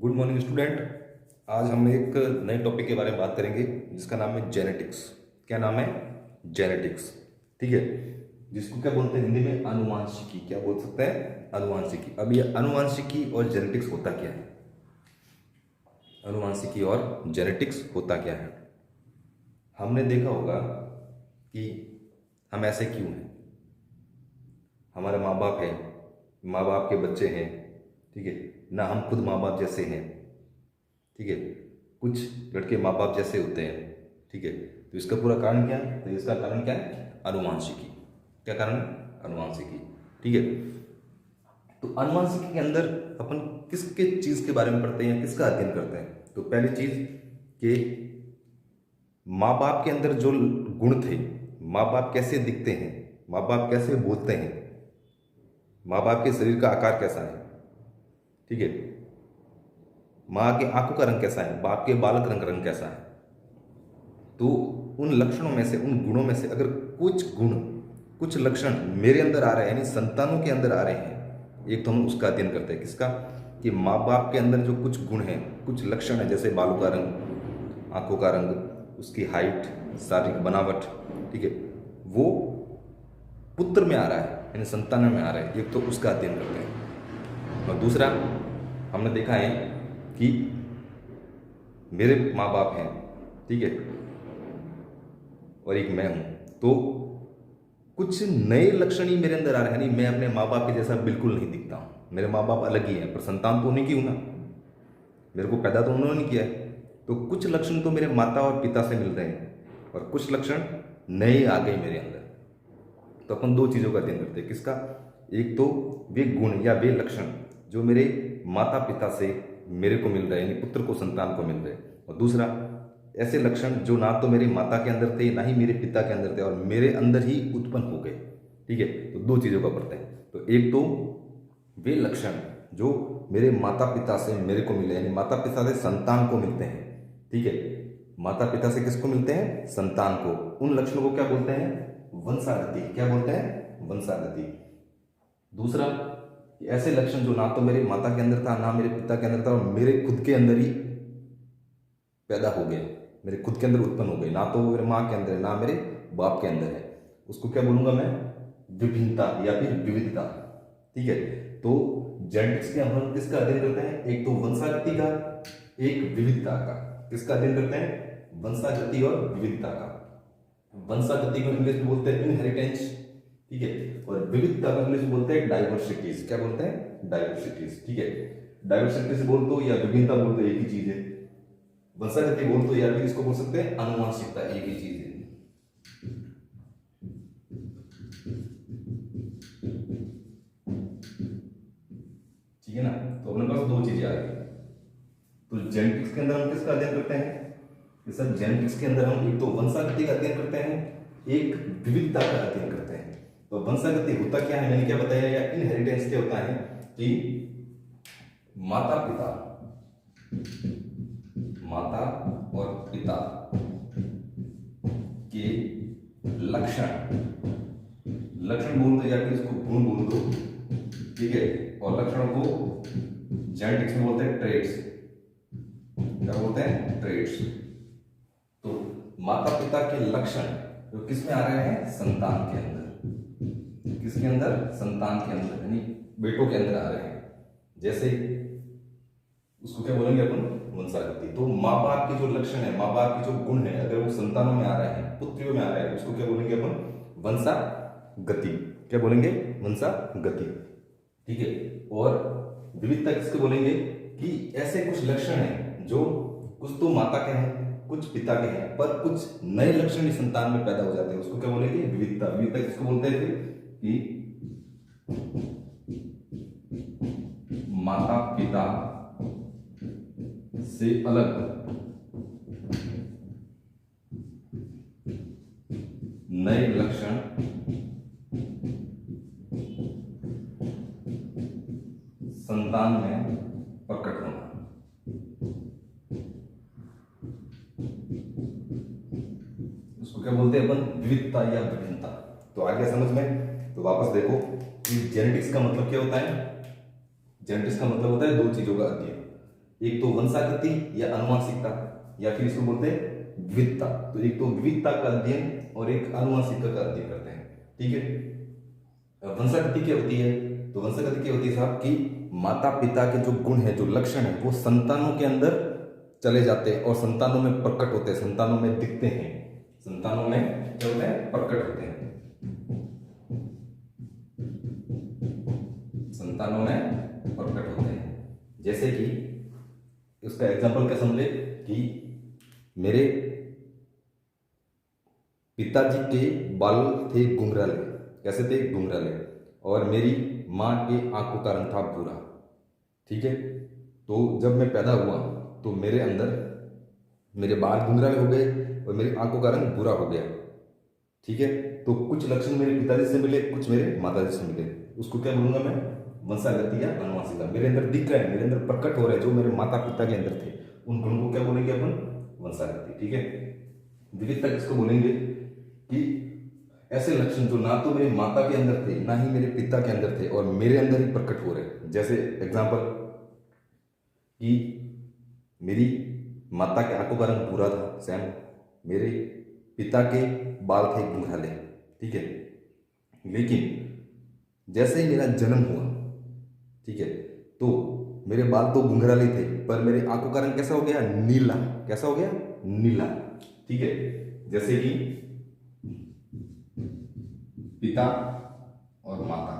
Good morning student. आज हम एक नए टॉपिक के बारे में बात करेंगे जिसका नाम है जेनेटिक्स। क्या नाम है? जेनेटिक्स। ठीक है, जिसको क्या बोलते हैं हिंदी में? आनुवांशिकी। क्या बोल सकते हैं? आनुवांशिकी। अब ये आनुवांशिकी और जेनेटिक्स होता क्या है? आनुवांशिकी और जेनेटिक्स होता क्या है? हमने देखा होगा कि हम ऐसे क्यों हैं। हमारे माँ बाप हैं, माँ बाप के बच्चे हैं, ठीक है ना। हम खुद माँ बाप जैसे हैं, ठीक है। कुछ लड़के माँ बाप जैसे होते हैं, ठीक है। तो इसका पूरा कारण क्या है? तो इसका कारण क्या है? आनुवांशिकी। क्या कारण? आनुवांशिकी। ठीक है। तो आनुवांशिकी के अंदर अपन किसके चीज के बारे में पढ़ते हैं, किसका अध्ययन करते हैं? तो पहली चीज कि माँ बाप के अंदर जो गुण थे, माँ बाप कैसे दिखते हैं, माँ बाप कैसे बोलते हैं, माँ बाप के शरीर का आकार कैसा है, ठीक है। माँ की आंखों का रंग कैसा है, बाप के बाल का रंग कैसा है। तो उन लक्षणों में से, उन गुणों में से अगर कुछ गुण, कुछ लक्षण मेरे अंदर आ रहे हैं, यानी संतानों के अंदर आ रहे हैं, एक तो हम उसका अध्ययन करते हैं। किसका? कि माँ बाप के अंदर जो कुछ गुण हैं, कुछ लक्षण हैं, जैसे बालों का रंग, आंखों का रंग, उसकी हाइट, शारीरिक बनावट, ठीक है, वो पुत्र में आ रहा है, यानी संतान में आ रहा है। एक तो उसका अध्ययन करते हैं। और दूसरा हमने देखा है कि मेरे माँ बाप हैं, ठीक है, और एक मैं हूं, तो कुछ नए लक्षण ही मेरे अंदर आ रहे हैं। यानी मैं अपने माँ बाप के जैसा बिल्कुल नहीं दिखता हूं। मेरे माँ बाप अलग ही हैं, पर संतान तो उन्हीं की हूं ना। मेरे को पैदा तो उन्होंने किया है। तो कुछ लक्षण तो मेरे माता और पिता से मिल रहे हैं और कुछ लक्षण नए आ गए मेरे अंदर। तो अपन दो चीज़ों का अध्ययन करते हैं। किसका? एक तो वे गुण या वे लक्षण जो मेरे माता पिता से मेरे को मिल रहे हैं, यानी पुत्र को, संतान को मिल रहे हैं। और दूसरा ऐसे लक्षण जो ना तो मेरे माता के अंदर थे, ना ही मेरे पिता के अंदर थे, और मेरे अंदर ही उत्पन्न हो गए। ठीक है, तो दो चीज़ों का पढ़ते हैं। तो एक तो वे लक्षण जो मेरे माता पिता से मेरे को मिले, यानी माता पिता से संतान को मिलते हैं, ठीक है। माता पिता से किसको मिलते हैं? संतान को। उन लक्षणों को क्या बोलते हैं? वंशागति। क्या बोलते हैं? वंशागति। दूसरा, ऐसे लक्षण जो ना तो मेरे माता के अंदर था, ना मेरे पिता के अंदर था, और मेरे खुद के अंदर ही पैदा हो गए, मेरे खुद के अंदर उत्पन्न हो गए। ना तो मेरे माँ के अंदर है, ना मेरे बाप के अंदर है। उसको क्या बोलूंगा मैं? विभिन्नता या फिर विविधता। ठीक है। तो जेनेटिक्स के हम किसका अध्ययन करते हैं? एक तो वंशागति का, एक विविधता का। किसका अध्ययन करते हैं? वंशागति और विविधता का। वंशागति को इंग्लिश में बोलते हैं इनहेरिटेंस, ठीक है। और विविधता को इंग्लिश में बोलते हैं डाइवर्सिटीज। क्या बोलते हैं? डाइवर्सिटीज। ठीक है। डाइवर्सिटीज बोल दो या विभिन्नता बोल दो, एक ही चीज है। वंशागति बोल दो या फिर इसको बोल सकते हैं आनुवांशिकता, एक ही चीज है। ठीक है ना। तो अपने पास दो चीजें आ गई। तो जेनेटिक्स के अंदर हम किसका अध्ययन करते हैं? सर जेनेटिक्स के अंदर हम एक तो वंशागति का अध्ययन करते हैं, एक विविधता का अध्ययन करते हैं। तो वंशागति होता क्या है, मैंने क्या बताया, या इनहेरिटेंस क्या होता है कि माता पिता, माता और पिता के लक्षण, लक्षण बोल दो या फिर इसको गुण बोल दो, ठीक है। और लक्षणों को जेनेटिक्स में बोलते हैं ट्रेट्स। क्या बोलते हैं? ट्रेट्स। तो माता पिता के लक्षण जो किस में आ रहे हैं? संतान के अंदर। किसके अंदर? संतान के अंदर, यानी बेटों के अंदर आ रहे हैं। जैसे उसको क्या बोलेंगे अपन? वंशागति। तो माँ बाप के जो लक्षण है, माँ बाप के जो गुण है, अगर वो संतानों में आ रहे हैं, पुत्रियों में आ रहे हैं, उसको क्या बोलेंगे अपन? वंशागति। क्या बोलेंगे? वंशागति। ठीक है। और विविधता किसको बोलेंगे? कि ऐसे कुछ लक्षण हैं जो कुछ तो माता के हैं, कुछ पिता के हैं, पर कुछ नए लक्षण इस संतान में पैदा हो जाते हैं। उसको क्या बोलेंगे? विविधता। विविधता किसको बोलते हैं फिर? कि माता पिता से अलग नए लक्षण संतान में प्रकट होना। उसको क्या बोलते हैं अपन? विविधता या विभिन्नता। तो आ गया समझ में? तो वापस देखो कि जेनेटिक्स का मतलब क्या होता है? जेनेटिक्स का मतलब होता है दो चीजों का अध्ययन। एक तो वंशागति या अनुवांशिकता, या फिर इसको बोलते हैं विविधता। तो एक तो विविधता का अध्ययन और एक अनुवांशिकता का अध्ययन करते हैं, ठीक है। वंशागति क्या होती है? तो वंशागति क्या होती है साहब कि माता पिता के जो गुण है, जो लक्षण है, वो संतानों के अंदर चले जाते हैं और संतानों में प्रकट होते हैं, संतानों में दिखते हैं, संतानों में क्या होते हैं? प्रकट होते हैं, संतानों में प्रकट होते हैं। जैसे कि उसका एग्जांपल क्या समझे कि मेरे पिताजी के बाल थे घुंघराले, कैसे थे? घुंघराले, और मेरी माँ के आंखों का रंग था भूरा, ठीक है। तो जब मैं पैदा हुआ तो मेरे अंदर मेरे बाल घुंघराले हो गए और मेरी आंखों का रंग भूरा हो गया, ठीक है। तो कुछ लक्षण मेरे पिताजी से मिले, कुछ मेरे माताजी से मिले, उसको क्या बोलूंगा मैं? वंशागति या अनुवांशिकता। मेरे अंदर दिख रहा है, मेरे अंदर प्रकट हो रहा है, जो मेरे माता पिता के अंदर थे, उन गुणों को क्या बोलेंगे अपन? वंशागति, ठीक है। विविधता किसको बोलेंगे कि ऐसे लक्षण जो ना तो मेरे माता के अंदर थे, ना ही मेरे पिता के अंदर थे, और मेरे अंदर ही प्रकट हो रहे। जैसे एग्जांपल कि मेरी माता के आंखों का रंग भूरा था, सेम मेरे पिता के बाल थे घुंघराले, ठीक है। लेकिन जैसे ही मेरा जन्म हुआ, ठीक है, तो मेरे बाल तो घुंघराले थे, पर मेरे आंखों का रंग कैसा हो गया? नीला। कैसा हो गया? नीला, ठीक है। जैसे कि पिता और माता,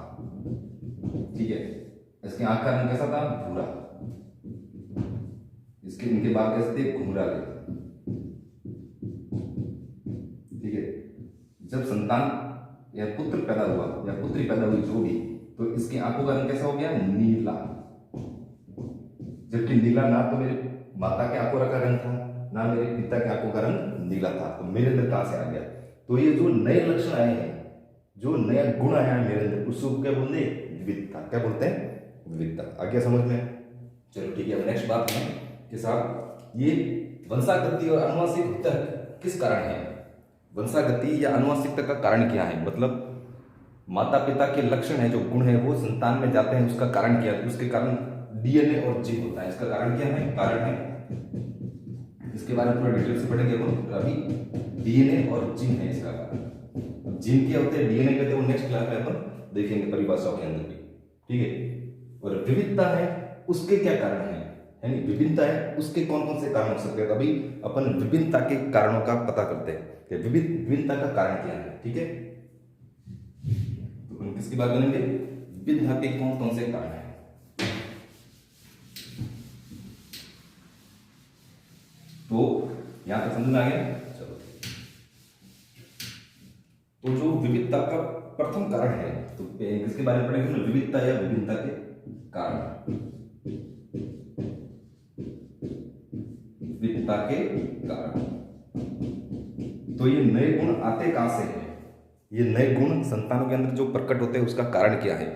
ठीक है, इसके आंख का रंग कैसा था? भूरा, इसके इनके बाल कैसे थे? घुंघराले, ठीक है। जब संतान या पुत्र पैदा हुआ या पुत्री पैदा हुई, जो भी, तो इसकी आंखों का रंग कैसा हो गया? नीला। जबकि नीला ना तो मेरे माता के आंखों का रंग था, ना मेरे पिता के आंखों का रंग नीला था, तो मेरे अंदर कहां से आ गया? तो ये जो नए लक्षण आए हैं, जो नया गुण आया है मेरे अंदर, उसको क्या बोलते हैं? विविधता। क्या बोलते हैं? विविधता। आ गया समझ में? चलो ठीक है, अब नेक्स्ट बात है कि साहब ये वंशागति और अनुवांशिकता किस कारण है? वंशागति या अनुवांशिकता का कारण क्या है? मतलब माता पिता के लक्षण है, जो गुण है, वो संतान में जाते हैं, उसका कारण क्या है? उसके कारण डीएनए और जीन होता है। इसका कारण क्या है? कारण है, इसके बारे में थोड़ा डिटेल से पढ़ेंगे हम अभी। डीएनए और जीन है इसका कारण। जीन क्या होते हैं, डीएनए कहते हैं, वो नेक्स्ट क्लास में अपन देखेंगे परिभाषाओं के अंदर भी, ठीक है। और विविधता है, उसके क्या कारण है, यानी विभिन्नता है, उसके कौन कौन से कारण हो सकते हैं। अभी अपन विभिन्नता के कारणों का पता करते हैं कि विभिन्नता का कारण क्या है, ठीक है। तो अपन किसकी बात करेंगे? विभिन्नता के कौन कौन से कारण है। तो यहां तक समझ में आ गया? चलो, तो जो विविधता का प्रथम कारण है, तो किसके बारे में पढ़ेंगे? विविधता या विभिन्नता के कारण, विविधता के कारण। तो ये नए गुण आते कहां से हैं? ये नए गुण संतानों के अंदर जो प्रकट होते हैं, उसका कारण क्या है?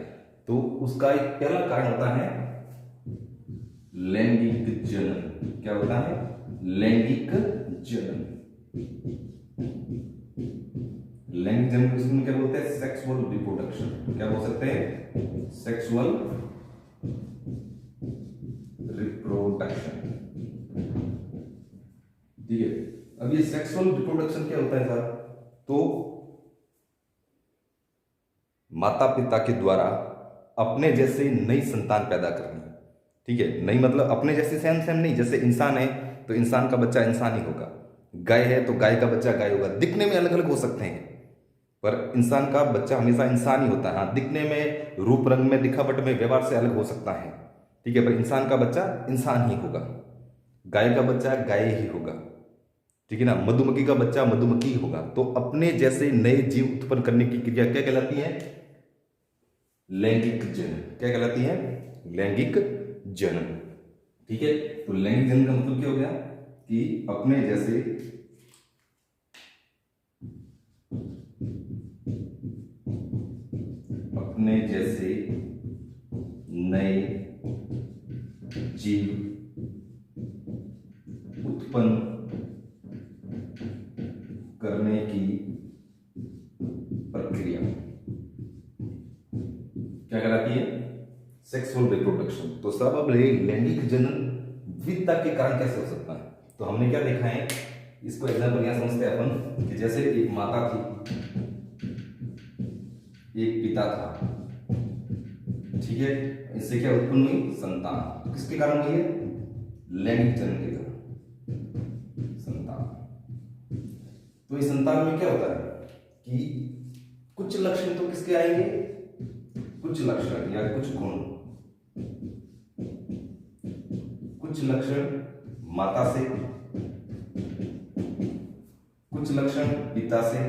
तो उसका एक पहला कारण होता है लैंगिक जनन। क्या होता है? लैंगिक जनन। लैंगिक जनन को इसमें क्या बोलते हैं? Sexual reproduction. क्या बोल सकते हैं? सेक्सुअल रिप्रोडक्शन, ठीक है। अब ये सेक्सुअल रिप्रोडक्शन क्या होता है साहब? तो माता पिता के द्वारा अपने जैसे नई संतान पैदा करनी, ठीक है। नई मतलब अपने जैसे सेम सेम नहीं, जैसे इंसान है तो इंसान का बच्चा इंसान ही होगा, गाय है तो गाय का बच्चा गाय होगा। दिखने में अलग अलग हो सकते हैं, पर इंसान का बच्चा हमेशा इंसान ही होता है। हाँ, दिखने में, रूप रंग में, दिखावट में, व्यवहार से अलग हो सकता है, ठीक है, पर इंसान का बच्चा इंसान ही होगा, गाय का बच्चा गाय ही होगा, ठीक है ना। मधुमक्खी का बच्चा मधुमक्खी ही होगा। तो अपने जैसे नए जीव उत्पन्न करने की क्रिया क्या कहलाती है? लैंगिक जनन। क्या कहलाती है? लैंगिक जनन, ठीक है। तो लैंगिक जनन का मतलब क्या हो गया कि अपने जैसे नए जीव उत्पन्न करने की प्रक्रिया क्या कहलाती है? Sexual reproduction. तो सब अब लैंगिक जनन विविधता के कारण कैसे हो सकता है? तो हमने क्या देखा है, इसको एग्जाम्पल यहाँ समझते हैं अपन कि जैसे एक माता थी, एक पिता था, ठीक है, इससे क्या उत्पन्न हुई? संतान। तो किसके कारण हुई है? लैंगिक जन्म के कारण संतान। तो इस संतान में क्या होता है कि कुछ लक्षण तो किसके आएंगे? कुछ लक्षण या कुछ गुण, कुछ लक्षण माता से, कुछ लक्षण पिता से,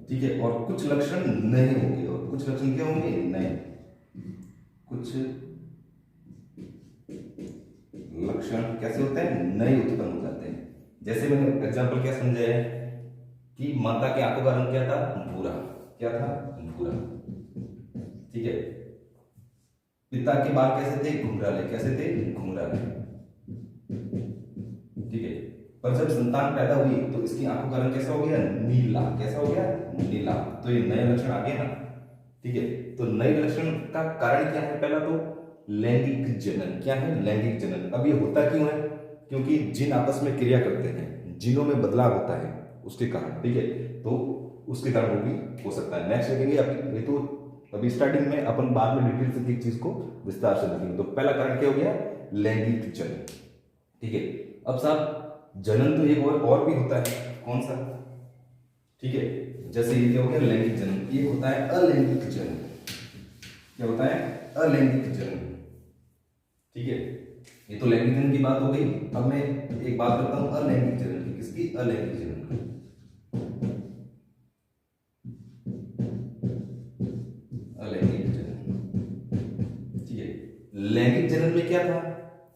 ठीक है, और कुछ लक्षण नए होंगे। और कुछ लक्षण क्या होंगे? नए। कुछ लक्षण कैसे होते हैं? नए उत्पन्न हो जाते हैं। जैसे मैंने एग्जांपल क्या समझा है कि माता की आंखों का रंग क्या था? भूरा। क्या था? भूरा। ठीक है। पिता के बाल कैसे थे? घुंघराले। कैसे थे? घुंघराले। ठीक है। पर जब संतान पैदा हुई तो इसकी आंखों का रंग कैसा हो गया? नीला। कैसा हो गया? नीला। तो ये नए लक्षण आ गए ना। ठीक है। तो नए लक्षण का कारण क्या है? पहला तो लैंगिक जनन। क्या है? लैंगिक जनन। अब ये होता क्यों है? क्योंकि जिन आपस में क्रिया करते हैं, जिनों में बदलाव होता है उसके कारण। ठीक है। तो उसके कारण वो भी हो सकता है। नेक्स्ट देखेंगे। अभी तो अभी स्टार्टिंग में अपन बाद में डिटेल से चीज को विस्तार से देखेंगे। तो पहला कारण क्या हो गया? लैंगिक जनन। ठीक है। अब साहब जनन तो एक और भी होता है। कौन सा? ठीक है। जैसे ये क्या हो गया? लैंगिक जनन। ये होता है अलैंगिक जनन। क्या होता है? अलैंगिक जनन। ठीक है। ये तो लैंगिक जनन की बात हो गई। अब मैं एक बात करता हूं अलैंगिक जनन की। किसकी? अलैंगिक जनन की। अलैंगिक जनन। ठीक है। लैंगिक जनन में क्या था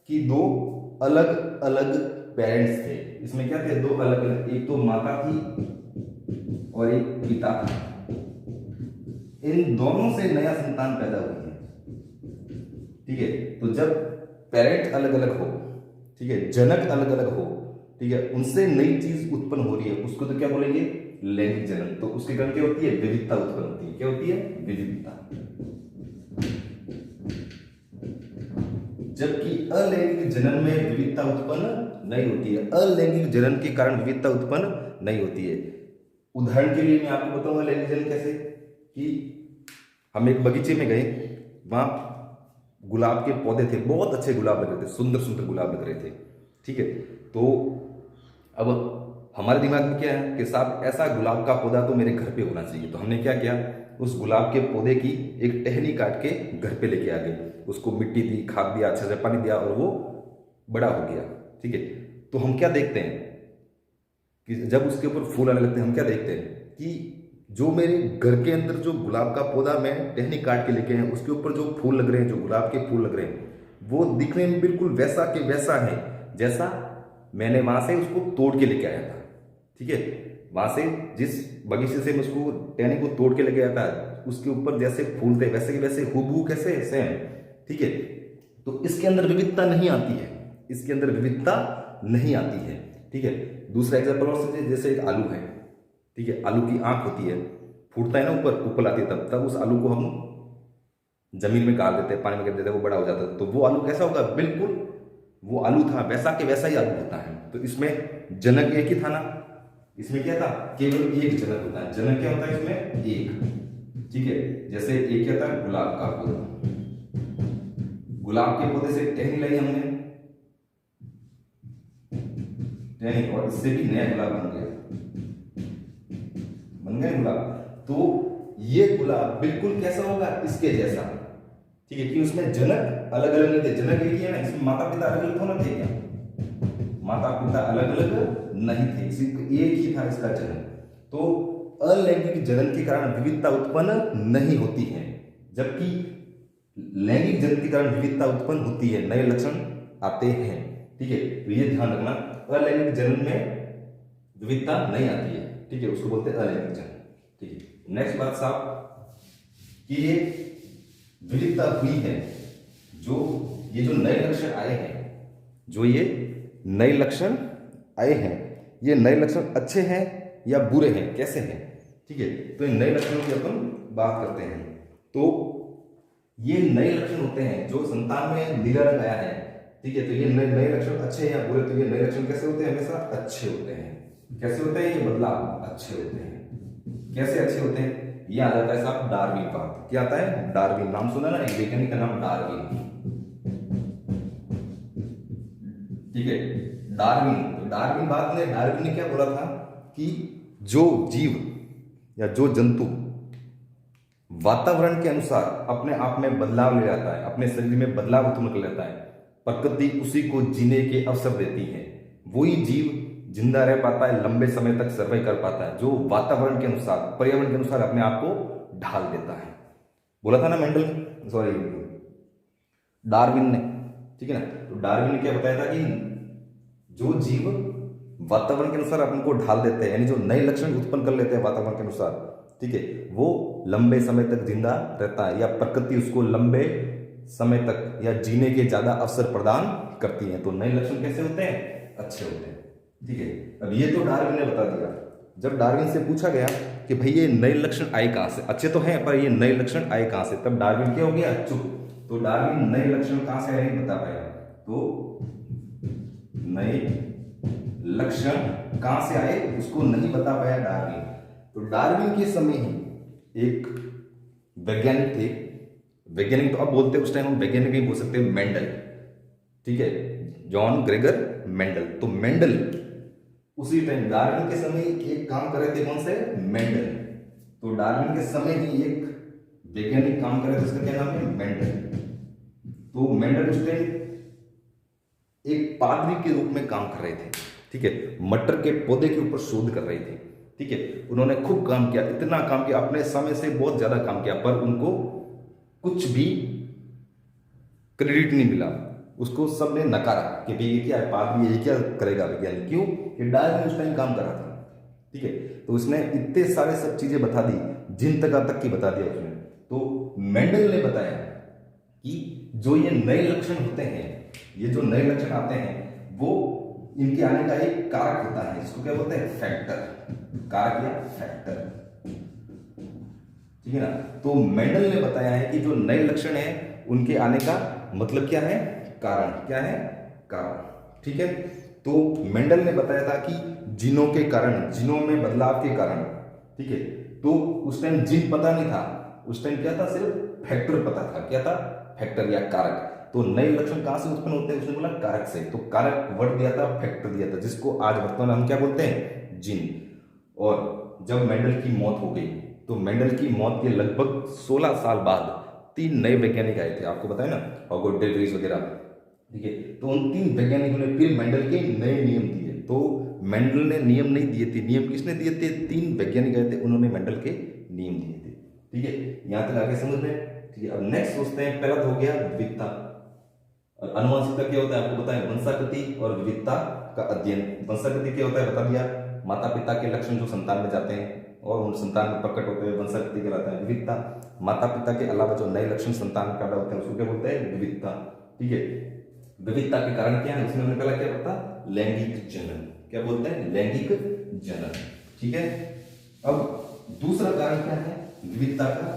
कि दो अलग अलग पेरेंट्स थे। इसमें क्या थे? दो अलग अलग, एक तो माता थी और एक पिता था। इन दोनों से नया संतान पैदा हुई है। ठीक है। तो जब पेरेंट अलग अलग हो, ठीक है, जनक अलग अलग हो, ठीक है, उनसे नई चीज उत्पन्न हो रही है, उसको तो क्या बोलेंगे? लैंगिक जनन। तो उसके कारण क्या होती है? विविधता उत्पन्न होती है। क्या होती है? विविधता। जबकि अलैंगिक जनन में विविधता उत्पन्न नहीं होती है। अलैंगिक जनन के कारण विविधता उत्पन्न नहीं होती है। उदाहरण के लिए मैं आपको बताऊंगा लैंगिक जनन कैसे। कि हम एक बगीचे में गए, वहां गुलाब के पौधे थे, बहुत अच्छे गुलाब लग रहे थे, सुंदर सुंदर गुलाब लग रहे थे। ठीक है। तो अब हमारे दिमाग में क्या है कि साहब ऐसा गुलाब का पौधा तो मेरे घर पे होना चाहिए। तो हमने क्या किया? उस गुलाब के पौधे की एक टहनी काट के घर पे लेके आ गए। उसको मिट्टी दी, खाद दिया, अच्छे से पानी दिया और वो बड़ा हो गया। ठीक है। तो हम क्या देखते हैं कि जब उसके ऊपर फूल आने लगते हैं, हम क्या देखते हैं कि जो मेरे घर के अंदर जो गुलाब का पौधा मैं टहनी काट के लेके आया, उसके ऊपर जो फूल लग रहे हैं, जो गुलाब के फूल लग रहे हैं, वो दिखने में बिल्कुल वैसा के वैसा है जैसा मैंने वहां से उसको तोड़ के लेके आया था। ठीक है। वहां से जिस बगीचे से मैं उसको टहनी को तोड़ के लेके आया था, उसके ऊपर जैसे फूल थे वैसे के वैसे हूबहू, कैसे? सेम। ठीक है। तो इसके अंदर विविधता नहीं आती है। इसके अंदर विविधता नहीं आती है। ठीक है। दूसरा एग्जाम्पल और समझिए, जैसे एक आलू है। ठीक है। आलू की आंख होती है, फूटता है ना ऊपर, उपल आती है, तब उस आलू को हम जमीन में गाड़ देते हैं, पानी में गिर देते हैं, वो बड़ा हो जाता है। तो वो आलू कैसा होगा? बिल्कुल वो आलू था वैसा के वैसा ही आलू होता है। तो इसमें जनक एक ही था ना। इसमें क्या था? केवल एक जनक होता है। जनक क्या होता है इसमें? एक। ठीक है। जैसे एक क्या था? गुलाब का पौधा। गुलाब के पौधे से टहनी लाई हमने, टहनी, और इससे भी नया गुलाब बन गया, बन गए गुलाब। तो ये गुलाब बिल्कुल कैसा होगा? इसके जैसा। ठीक है। कि उसमें जनक अलग अलग नहीं थे। जनक एक ही है ना। इसमें माता पिता अलग अलग थोड़ा थे क्या? माता पिता अलग अलग नहीं थे, सिर्फ एक ही था इसका जनक। तो अलैंगिक जनन के कारण विविधता उत्पन्न नहीं होती है, जबकि लैंगिक जनन के कारण विविधता उत्पन्न होती है, नए लक्षण आते हैं। ठीक है। तो ये ध्यान रखना, अलैंगिक जनन में विविधता नहीं आती है। ठीक है। उसको बोलते हैं अलैंगिक जनन। ठीक है। नेक्स्ट बात साहब कि ये विविधता हुई है, जो ये जो नए लक्षण आए हैं, जो ये नए लक्षण आए हैं, ये नए लक्षण अच्छे हैं या बुरे हैं? कैसे हैं? ठीक है। तो इन नए लक्षणों की अपन बात करते हैं। तो ये नए लक्षण होते हैं जो संतान में नीला रंग आया है, ठीक है। तो ये नए नए लक्षण अच्छे हैं या बुरे? तो ये नए लक्षण कैसे होते हैं? हमेशा अच्छे होते हैं। कैसे होते हैं? ये बदलाव अच्छे होते हैं। कैसे अच्छे होते हैं? ये आ जाता है साहब डार्विन बात। क्या आता है? डार्विन। नाम सुना ना, एक वैज्ञानिक का नाम डार्विन, ठीक है, डार्विन। तो डार्विन बात ने, डार्विन ने क्या बोला था कि जो जीव या जो जंतु वातावरण के अनुसार अपने आप में बदलाव ले जाता है, अपने शरीर में बदलाव उत्पन्न कर लेता है, प्रकृति उसी को जीने के अवसर देती है, वही जीव जिंदा रह पाता है, लंबे समय तक सर्वाइव कर पाता है, जो वातावरण के अनुसार, पर्यावरण के अनुसार अपने आप को ढाल देता है। बोला था ना मेंडल, सॉरी डार्विन ने, ठीक है ना। तो डार्विन ने क्या बताया था कि जो जीव वातावरण के अनुसार अपन को ढाल देते हैं, यानी जो नए लक्षण उत्पन्न कर लेते हैं वातावरण के अनुसार, ठीक है, वो लंबे समय तक जिंदा रहता है, या प्रकृति उसको लंबे समय तक या जीने के ज्यादा अवसर प्रदान करती है। तो नए लक्षण कैसे होते हैं? अच्छे होते हैं, ठीक है। अब ये तो डार्विन ने बता दिया। जब डार्विन से पूछा गया कि भाई ये नए लक्षण आए कहां से? अच्छे तो हैं पर ये नए लक्षण आए कहां से? तब डार्विन क्या हो गया? चुप। तो डार्विन नए लक्षण कहां से आए बता पाया। तो नए लक्षण कहां से आए उसको नहीं बता पाया डार्विन। तो डार्विन के समय ही एक वैज्ञानिक थे, वैज्ञानिक तो अब बोलते उस टाइम हम वैज्ञानिक नहीं बोल सकते, मेंडल, ठीक है, जॉन ग्रेगर मेंडल। तो मेंडल उसी टाइम डार्विन के समय एक काम कर रहे थे, कौन से? मेंडल। तो डार्विन के समय ही एक वैज्ञानिक काम कर रहे थे, उसका क्या नाम है? मेंडल। तो मेंडल उस टाइम एक पादरी के रूप में काम कर रहे थे, ठीक है, मटर के पौधे के ऊपर शोध कर रहे थे, ठीक है। उन्होंने खूब काम किया, इतना काम किया, अपने समय से बहुत ज्यादा काम किया, पर उनको कुछ भी क्रेडिट नहीं मिला। उसको सबने नकारा कि भाई ये क्या है, पादरी ये क्या करेगा वैज्ञानिक। क्यों? कि डार्विन उस टाइम काम कर रहा था, ठीक है। तो उसने इतने सारे सब चीजें बता दी, जिन तक की बता दिया उसने। तो मेंडल ने बताया कि जो ये नए लक्षण होते हैं, ये जो नए लक्षण आते हैं, वो इनके आने का एक कारक होता है, जिसको क्या बोलते हैं? फैक्टर। कारक या फैक्टर, ठीक है ना। तो मेंडल ने बताया है कि जो नए लक्षण है उनके आने का मतलब क्या है? कारण। क्या है? कारण, ठीक है। तो मेंडल ने बताया था कि जीनों के कारण, जीनों में बदलाव के कारण, ठीक है। तो उस टाइम जीन पता नहीं था, उस टाइम क्या था? सिर्फ फैक्टर पता था। क्या था? फैक्टर या कारक। तो नए लक्षण कहां से उत्पन्न होते हैं? उसने बोला कारक से। तो कारक वर्ड दिया था, फैक्टर दिया था, जिसको आज वर्तमान में हम क्या बोलते हैं? जीन। और जब मेंडल की मौत हो गई, तो मेंडल की मौत के लगभग 16 साल बाद 3 नए वैज्ञानिक आए थे, आपको बताया ना, ऑगस्ट डेविस वगैरह, ठीक है। तो उन 3 वैज्ञानिकों ने फिर मेंडल के नए नियम दिए। तो मेंडल ने नियम नहीं दिए थे, नियम किसने दिए थे? 3 वैज्ञानिक आए थे, उन्होंने मेंडल के नियम दिए थे, ठीक है। यहां तक आगे समझ में, ठीक है। अब नेक्स्ट सोचते हैं, पहला तो हो गया विविधता। और अनुवांशिकता क्या होता है आपको पता है? वंशागति और विविधता का अध्ययन। वंशागति क्या होता है बता दिया, माता पिता के लक्षण जो संतान में जाते हैं और उन संतान में प्रकट होते हैं, वंशागति कहलाता है। विविधता, माता पिता के अलावा जो नए लक्षण संतान में पैदा होते हैं उसको क्या बोलते हैं? विविधता, ठीक है। विविधता के कारण क्या है? उसमें हमने पहला क्या पता? लैंगिक जनन। क्या बोलते हैं? लैंगिक जनन, ठीक है। अब दूसरा कारण क्या है विविधता का?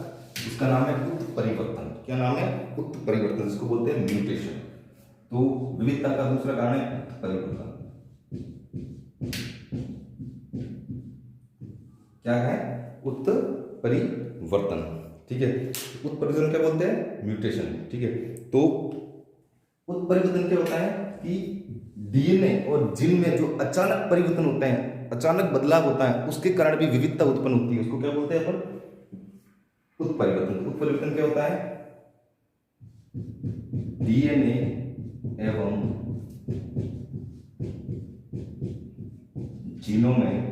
उसका नाम है उत्परिवर्तन। क्या नाम है? उत्परिवर्तन, जिसको बोलते हैं म्यूटेशन। तो विविधता का दूसरा कारण है उत्परिवर्तन। क्या है? उत्परिवर्तन, ठीक है। उत्परिवर्तन क्या बोलते हैं? म्यूटेशन, ठीक है। तो उत्परिवर्तन क्या होता है कि डीएनए और जीन में जो अचानक परिवर्तन होते हैं, अचानक बदलाव होता है, उसके कारण भी विविधता उत्पन्न होती है। उसको क्या बोलते हैं अपन? उत्परिवर्तन। उत्परिवर्तन क्या होता है? डीएनए एवं जीनों में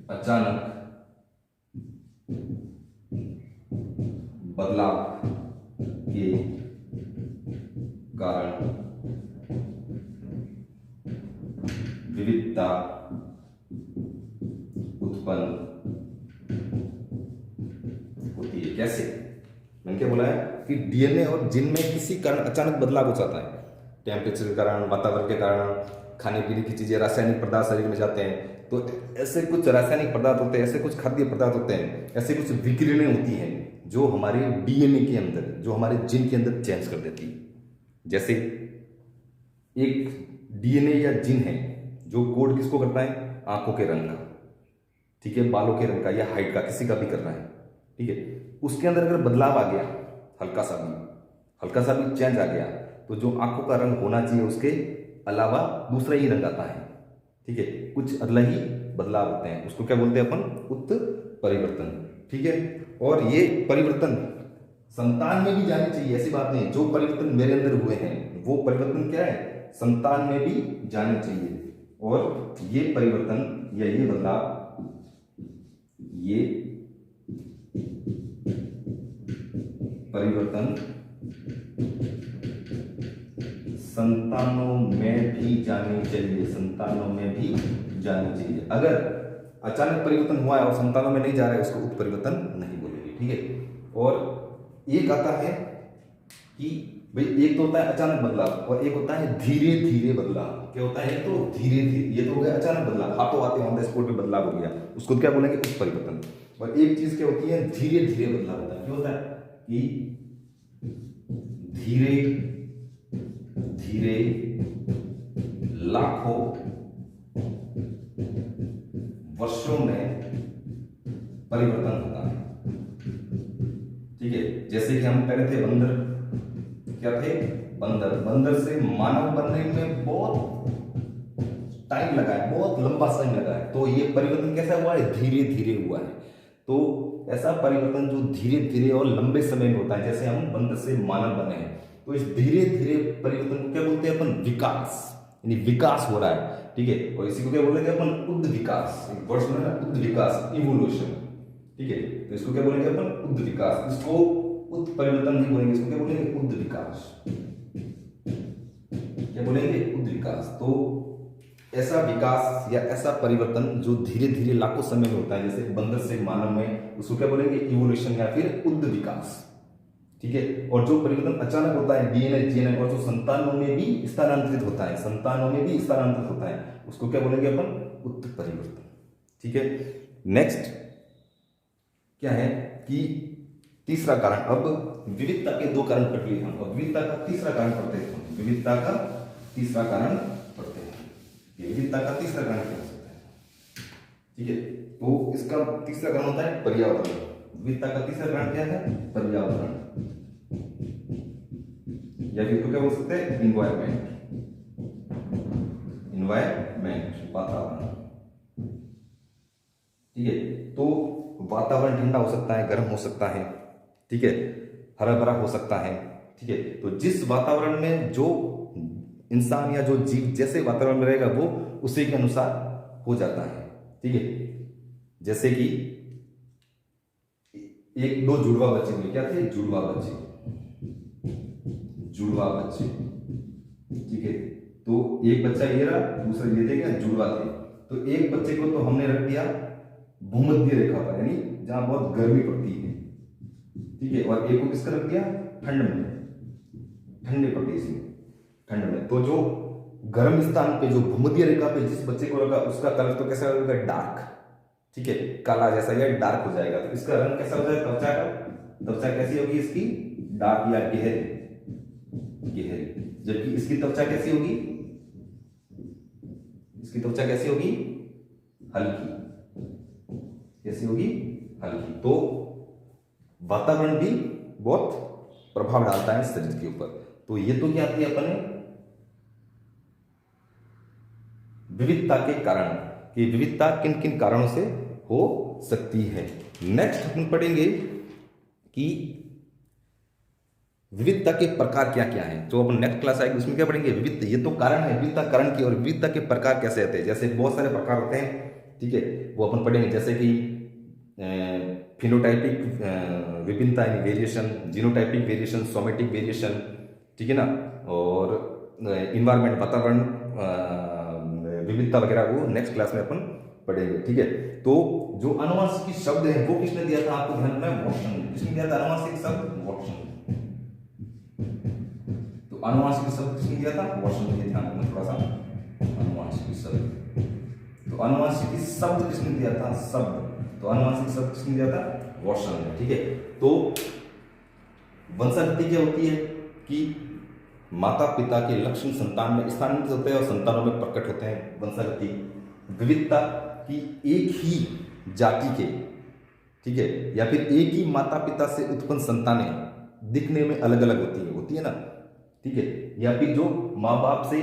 अचानक बदलाव के कारण विविधता उत्पन्न होती है। कैसे? मैंने क्या बोला है कि डीएनए और जीन में किसी कारण अचानक बदलाव हो जाता है, टेम्परेचर के कारण, वातावरण के कारण, खाने पीने की चीज़ें, रासायनिक पदार्थ शरीर में जाते हैं, तो ऐसे कुछ रासायनिक पदार्थ होते हैं, ऐसे कुछ खाद्य पदार्थ होते हैं, ऐसे कुछ विकिरणें होती हैं जो हमारे डीएनए के अंदर, जो हमारे जीन के अंदर चेंज कर देती है। जैसे एक डीएनए या जीन है जो कोड किसको करता है, आंखों के रंग का, ठीक है, बालों के रंग का या हाइट का, किसी का भी कर रहा है, ठीक है। उसके अंदर अगर बदलाव आ गया, हल्का सा भी चेंज आ गया, तो जो आंखों का रंग होना चाहिए उसके अलावा दूसरा ही रंग आता है, ठीक है। कुछ अदला ही बदलाव होते हैं, उसको क्या बोलते हैं अपन, उत्परिवर्तन, ठीक है। और ये परिवर्तन संतान में भी जाने चाहिए, ऐसी बात नहीं, जो परिवर्तन मेरे अंदर हुए हैं वो परिवर्तन क्या है, संतान में भी जाने चाहिए। और ये परिवर्तन या ये बदलाव, ये परिवर्तन संतानों में भी जानी चाहिए, संतानों में भी जानी चाहिए। अगर अचानक परिवर्तन हुआ है और संतानों में नहीं जा रहा है, उसको उत्परिवर्तन नहीं बोलेंगे, ठीक है। और एक आता है कि भाई, एक तो होता है अचानक बदलाव और एक होता है धीरे धीरे बदलाव। क्या होता है, तो धीरे धीरे, ये तो हो गया अचानक बदलाव, हाथों हाथ ऑन द स्पॉट में बदलाव हो गया, उसको क्या बोलेंगे, उत्परिवर्तन। और एक चीज क्या होती है, धीरे धीरे बदलाव होता है। क्या होता है कि धीरे धीरे लाखों वर्षों में परिवर्तन होता है, ठीक है। जैसे कि हम पहले थे बंदर, क्या थे, बंदर से मानव बनने में बहुत टाइम लगा है, बहुत लंबा समय लगा है। तो ये परिवर्तन कैसा हुआ है, धीरे धीरे हुआ है। तो ऐसा परिवर्तन जो धीरे धीरे और लंबे समय में होता है, जैसे हम बंदर से मानव बने हैं, तो इस धीरे धीरे परिवर्तन को क्या बोलते हैं अपन, विकास, यानी विकास हो रहा है, ठीक है। और इसी को क्या बोलेंगे अपन, उद्ध विकास, एक वर्ड सुना ना, उद्ध विकास, इवोल्यूशन, ठीक है। तो इसको क्या बोलेंगे अपन, उद्ध विकास। इसको उत्परिवर्तन नहीं बोलेंगे, इसको क्या बोलेंगे, उद्ध विकास। क्या बोलेंगे, उद्ध विकास। तो ऐसा विकास या ऐसा परिवर्तन जो धीरे धीरे लाखों समय में होता है, जैसे बंदर से मानव में, उसको क्या बोलेंगे, इवोल्यूशन या फिर उद्ध विकास, ठीक है। और जो परिवर्तन अचानक होता है डीएनए जीएनए, और जो संतानों में भी स्थानांतरित होता है, संतानों में भी स्थानांतरित होता है, उसको क्या बोलेंगे अपन, उत्परिवर्तन, ठीक है। नेक्स्ट क्या है कि तीसरा कारण, अब विविधता के दो कारण पढ़ लिए हम, अब विविधता का तीसरा कारण पढ़ते हैं, विविधता का तीसरा कारण पढ़ते हैं। विविधता का तीसरा कारण क्या हो सकता है, ठीक है। तो इसका तीसरा कारण होता है पर्यावरण। विविधता का तीसरा कारण क्या है, पर्यावरण, या फिर तो क्या बोल सकते हैं, इन्वायरमेंट, वातावरण, ठीक है। तो वातावरण ठंडा हो सकता है, गर्म हो सकता है, ठीक है, हरा भरा हो सकता है, ठीक है। तो जिस वातावरण में जो इंसान या जो जीव जैसे वातावरण में रहेगा वो उसी के अनुसार हो जाता है, ठीक है। जैसे कि एक दो जुड़वा बच्चे हुए, क्या थे, जुड़वा बच्चे, ठीक है। तो एक बच्चा ये रहा, दूसरा ये थे, क्या, जुड़वा थे। तो एक बच्चे को तो हमने रख दिया भूमध्य रेखा पर, यानी जहां बहुत गर्मी पड़ती है, ठीक है। और एक को किसका रख दिया, ठंड में, ठंडे प्रदेश में, ठंड में। तो जो गर्म स्थान पे, जो भूमध्य रेखा पे जिस बच्चे को रखा, उसका कलर तो कैसा होगा, डार्क, ठीक है, काला जैसा या डार्क हो जाएगा। तो इसका रंग कैसा हो जाएगा, त्वचा का, त्वचा कैसी होगी इसकी, डार्क या गहरी, जबकि इसकी त्वचा कैसी होगी, इसकी त्वचा कैसी होगी, हल्की, कैसी होगी, हल्की। तो वातावरण भी बहुत प्रभाव डालता है शरीर के ऊपर। तो ये तो क्या आती है अपने विविधता के कारण, कि विविधता किन किन कारणों से हो सकती है। नेक्स्ट हम पढ़ेंगे कि विविधता के प्रकार क्या क्या हैं। तो अपन नेक्स्ट क्लास आएगी उसमें क्या पढ़ेंगे, विविधता, ये तो कारण है, विविधता कारण की, और विविधता के प्रकार कैसे आते हैं। जैसे बहुत सारे प्रकार होते हैं, ठीक है, वो अपन पढ़ेंगे। जैसे कि फिनोटाइपिक विभिन्नता यानी variation, genotypic variation, somatic variation, ठीक है ना, और इन्वायरमेंट, वातावरण विविधता वगैरह, वो नेक्स्ट क्लास में अपन पढ़ेंगे, ठीक है। तो जो अनुवांशिक शब्द है वो किसने दिया था आपको ध्यान में, वॉटसन। किसने दिया था अनुवांशिक शब्द, वॉटसन। तो अनुवांशिक शब्द किसने दिया था, वॉटसन ने, ध्यान रखना थोड़ा सा। अनुवांशिक शब्द। तो अनुवांशिक शब्द किसने दिया था? शब्द। तो अनुवांशिक शब्द किसने दिया था? वॉटसन ने। ठीक है, तो वंशागति क्या होती है कि माता पिता के लक्षण संतान में स्थानांतरित होते हैं और संतानों में प्रकट होते हैं। वंशागति विविधता की एक ही जाति के, ठीक है, या फिर एक ही माता पिता से उत्पन्न संतानें दिखने में अलग अलग होती है ना, ठीक है, या फिर जो माँ बाप से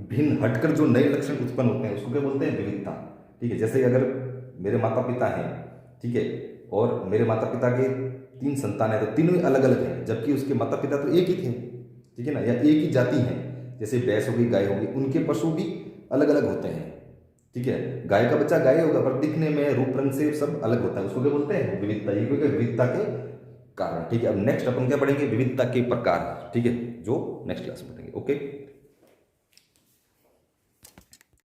भिन्न हटकर जो नए लक्षण उत्पन्न होते हैं उसको क्या बोलते हैं? विविधता। ठीक है, जैसे अगर मेरे माता पिता हैं, ठीक है, और मेरे माता पिता के 3 संतान है तो तीनों अलग अलग हैं, जबकि उसके माता पिता तो एक ही थे, ठीक है ना, या एक ही जाति है। जैसे भैंस हो गई, गाय होगी, उनके पशु भी अलग अलग होते हैं। ठीक है, गाय का बच्चा गाय होगा पर दिखने में रूप रंग से सब अलग होता है, उसको क्या बोलते हैं? विविधता। ये क्योंकि विविधता के कारण। ठीक है, अब नेक्स्ट अपन क्या पढ़ेंगे? विविधता के प्रकार। ठीक है, जो नेक्स्ट क्लास में पढ़ेंगे। ओके।